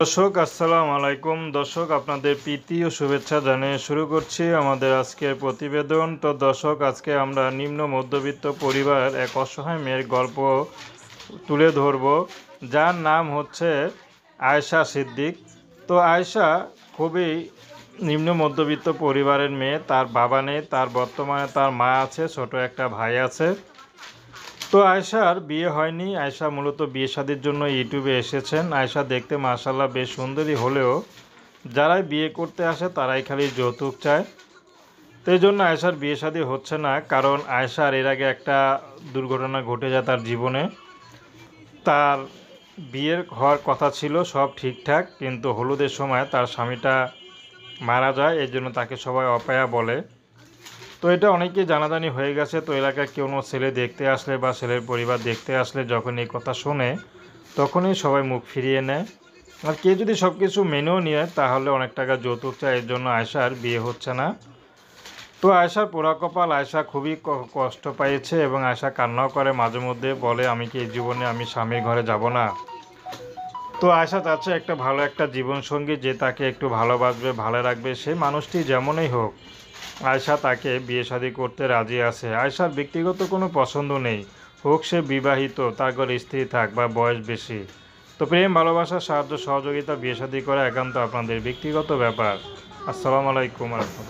দর্শক আসসালামু আলাইকুম। দর্শক আপনাদের প্রীতি ও শুভেচ্ছা জানিয়ে শুরু করছি আমাদের আজকের প্রতিবেদন। তো দর্শক, আজকে আমরা নিম্ন মধ্যবিত্ত পরিবার এক অসহায় মেয়ের গল্প তুলে ধরব, যার নাম হচ্ছে আয়েশা সিদ্দিক। তো আয়েশা খুবই নিম্ন মধ্যবিত্ত পরিবারের মেয়ে। তার বাবা নেই, তার বর্তমানে তার মা আছে, ছোট একটা ভাই আছে। তো আয়েশার বিয়ে হয়নি। আয়েশা মূলত বিয়ে শাদির জন্য ইউটিউবে এসেছেন। আয়েশা দেখতে মাশাআল্লাহ বেশ সুন্দরী হলেও যারাই বিয়ে করতে আসে তারাই খালি যৌতুক চায়। তো এই জন্য আয়েশার বিয়ে শাদী হচ্ছে না, কারণ আয়েশার এর আগে একটা দুর্ঘটনা ঘটে যায় তার জীবনে। তার বিয়ের হওয়ার কথা ছিল, সব ঠিকঠাক, কিন্তু হলুদের সময় তার স্বামীটা মারা যায়। এই জন্য তাকে সবাই অপয়া বলে। তো এটা অনেকেই জানাজানি হয়ে গেছে। তো এলাকায় কোনো ছেলে দেখতে আসলে বা ছেলের পরিবার দেখতে আসলে যখন এই কথা শোনে, তখনই সবাই মুখ ফিরিয়ে নেয়। আর কেউ যদি সব কিছু মেনেও নিয়ে তাহলে অনেক টাকা যৌতুক চায়। এর জন্য আয়েশার বিয়ে হচ্ছে না। তো আয়েশার পোড়া কপাল, আয়েশা খুবই কষ্ট পেয়েছে এবং আয়েশা কান্নাও করে মাঝে মধ্যে, বলে আমি কি এই জীবনে আমি স্বামীর ঘরে যাব না। তো আয়েশা চাচ্ছে একটা ভালো একটা জীবনসঙ্গী, যে তাকে একটু ভালোবাসবে, ভালো রাখবে। সেই মানুষটি যেমনই হোক, আয়েশা তাকে বিয়ে শাদী করতে রাজি আছে। আয়েশার ব্যক্তিগত কোনো পছন্দ নেই, হোক সে বিবাহিত, তার ঘরে স্ত্রী থাক বা বয়স বেশি। তো প্রেম, ভালোবাসা, সাহায্য সহযোগিতা, বিয়ে শাদী করা একান্ত আপনাদের ব্যক্তিগত ব্যাপার। আসসালামু আলাইকুম।